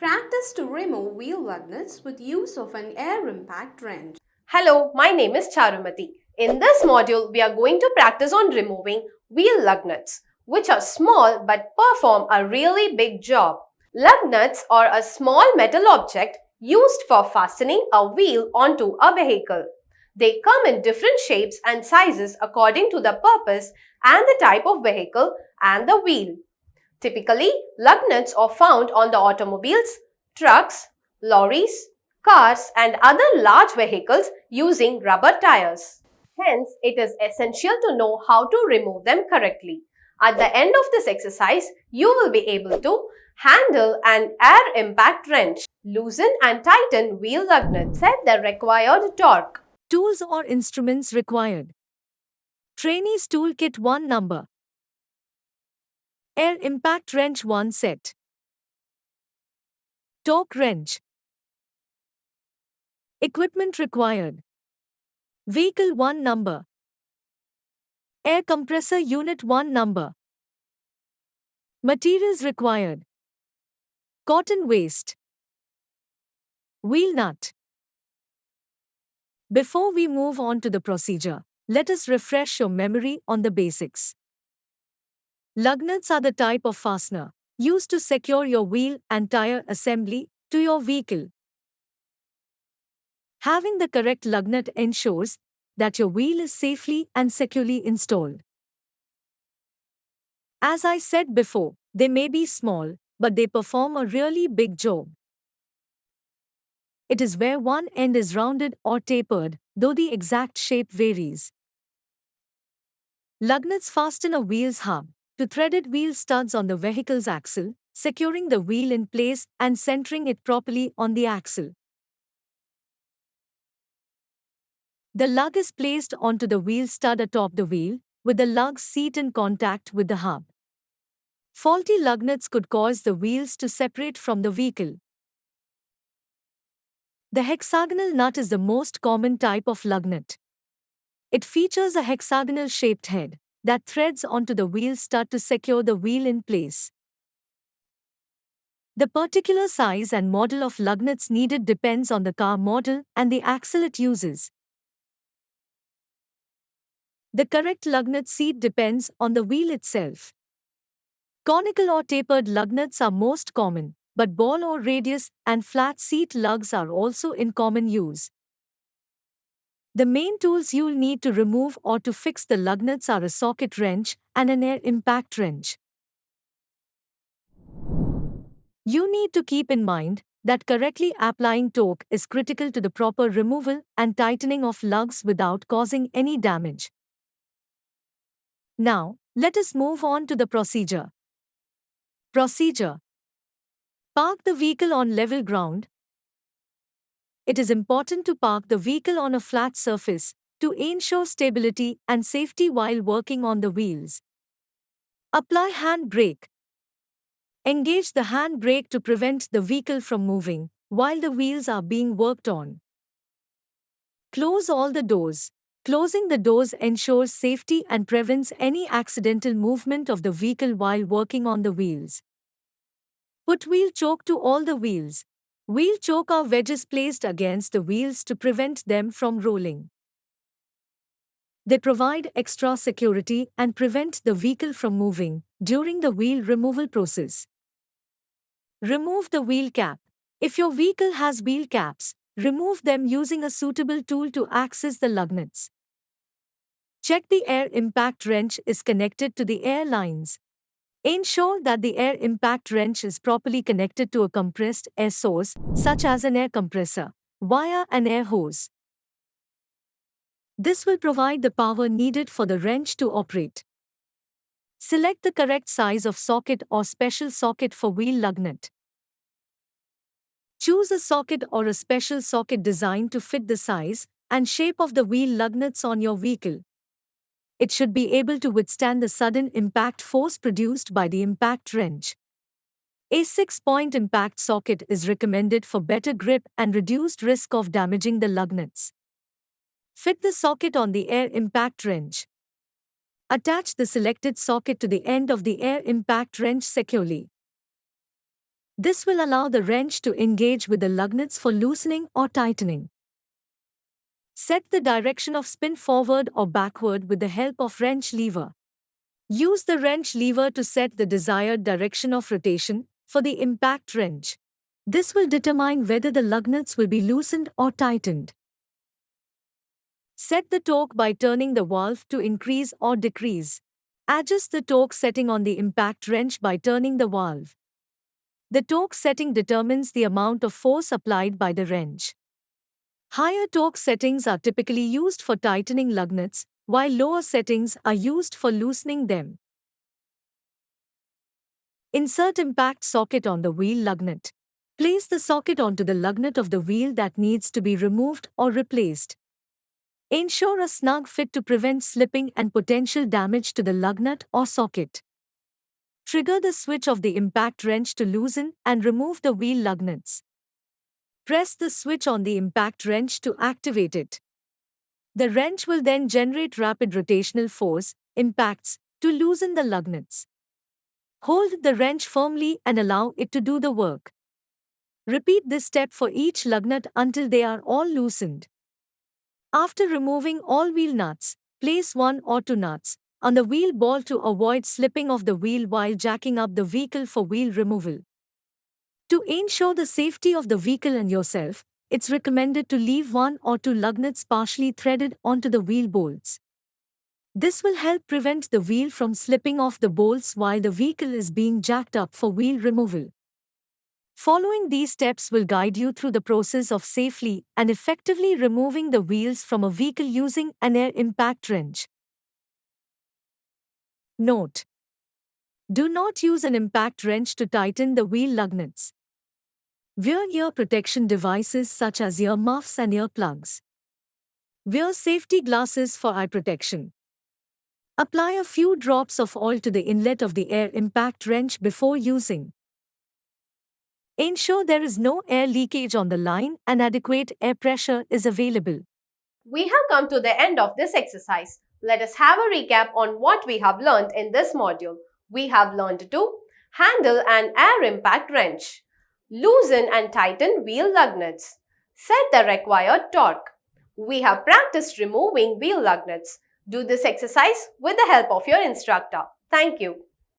Practice to remove wheel lug nuts with use of an air impact wrench. Hello, my name is Charumati. In this module, we are going to practice on removing wheel lug nuts, which are small but perform a really big job. Lug nuts are a small metal object used for fastening a wheel onto a vehicle. They come in different shapes and sizes according to the purpose and the type of vehicle and the wheel. Typically, lug nuts are found on the automobiles, trucks, lorries, cars and other large vehicles using rubber tires. Hence, it is essential to know how to remove them correctly. At the end of this exercise, you will be able to handle an air impact wrench, loosen and tighten wheel lug nuts, set the required torque. Tools or instruments required. Trainees Toolkit 1 number. Air Impact Wrench 1 set. Torque wrench. Equipment required. Vehicle 1 number. Air Compressor Unit 1 number. Materials required. Cotton waste. Wheel nut. Before we move on to the procedure, let us refresh your memory on the basics. Lug nuts are the type of fastener used to secure your wheel and tire assembly to your vehicle. Having the correct lug nut ensures that your wheel is safely and securely installed. As I said before, they may be small, but they perform a really big job. It is where one end is rounded or tapered, though the exact shape varies. Lug nuts fasten a wheel's hub to threaded wheel studs on the vehicle's axle, securing the wheel in place and centering it properly on the axle. The lug is placed onto the wheel stud atop the wheel, with the lug seat in contact with the hub. Faulty lug nuts could cause the wheels to separate from the vehicle. The hexagonal nut is the most common type of lug nut. It features a hexagonal-shaped head that threads onto the wheel stud to secure the wheel in place. The particular size and model of lug nuts needed depends on the car model and the axle it uses. The correct lug nut seat depends on the wheel itself. Conical or tapered lug nuts are most common, but ball or radius and flat seat lugs are also in common use. The main tools you'll need to remove or to fix the lug nuts are a socket wrench and an air impact wrench. You need to keep in mind that correctly applying torque is critical to the proper removal and tightening of lugs without causing any damage. Now, let us move on to the procedure. Procedure. Park the vehicle on level ground. It is important to park the vehicle on a flat surface to ensure stability and safety while working on the wheels. Apply hand brake. Engage the hand brake to prevent the vehicle from moving while the wheels are being worked on. Close all the doors. Closing the doors ensures safety and prevents any accidental movement of the vehicle while working on the wheels. Put wheel choke to all the wheels. Wheel choke are wedges placed against the wheels to prevent them from rolling. They provide extra security and prevent the vehicle from moving during the wheel removal process. Remove the wheel cap. If your vehicle has wheel caps, remove them using a suitable tool to access the lug nuts. Check the air impact wrench is connected to the air lines. Ensure that the air impact wrench is properly connected to a compressed air source, such as an air compressor, via an air hose. This will provide the power needed for the wrench to operate. Select the correct size of socket or special socket for wheel lug nut. Choose a socket or a special socket designed to fit the size and shape of the wheel lug nuts on your vehicle. It should be able to withstand the sudden impact force produced by the impact wrench. A 6-point impact socket is recommended for better grip and reduced risk of damaging the lug nuts. Fit the socket on the air impact wrench. Attach the selected socket to the end of the air impact wrench securely. This will allow the wrench to engage with the lug nuts for loosening or tightening. Set the direction of spin forward or backward with the help of wrench lever. Use the wrench lever to set the desired direction of rotation for the impact wrench. This will determine whether the lug nuts will be loosened or tightened. Set the torque by turning the valve to increase or decrease. Adjust the torque setting on the impact wrench by turning the valve. The torque setting determines the amount of force applied by the wrench. Higher torque settings are typically used for tightening lug nuts, while lower settings are used for loosening them. Insert impact socket on the wheel lug nut. Place the socket onto the lug nut of the wheel that needs to be removed or replaced. Ensure a snug fit to prevent slipping and potential damage to the lug nut or socket. Trigger the switch of the impact wrench to loosen and remove the wheel lug nuts. Press the switch on the impact wrench to activate it. The wrench will then generate rapid rotational force, impacts, to loosen the lug nuts. Hold the wrench firmly and allow it to do the work. Repeat this step for each lug nut until they are all loosened. After removing all wheel nuts, place 1 or 2 nuts on the wheel ball to avoid slipping off the wheel while jacking up the vehicle for wheel removal. To ensure the safety of the vehicle and yourself, it's recommended to leave 1 or 2 lug nuts partially threaded onto the wheel bolts. This will help prevent the wheel from slipping off the bolts while the vehicle is being jacked up for wheel removal. Following these steps will guide you through the process of safely and effectively removing the wheels from a vehicle using an air impact wrench. Note: do not use an impact wrench to tighten the wheel lug nuts. Wear ear protection devices such as ear muffs and ear plugs. Wear safety glasses for eye protection. Apply a few drops of oil to the inlet of the air impact wrench before using. Ensure there is no air leakage on the line and adequate air pressure is available. We have come to the end of this exercise. Let us have a recap on what we have learned in this module. We have learned to handle an air impact wrench, loosen and tighten wheel lug nuts, set the required torque. We have practiced removing wheel lug nuts. Do this exercise with the help of your instructor. Thank you.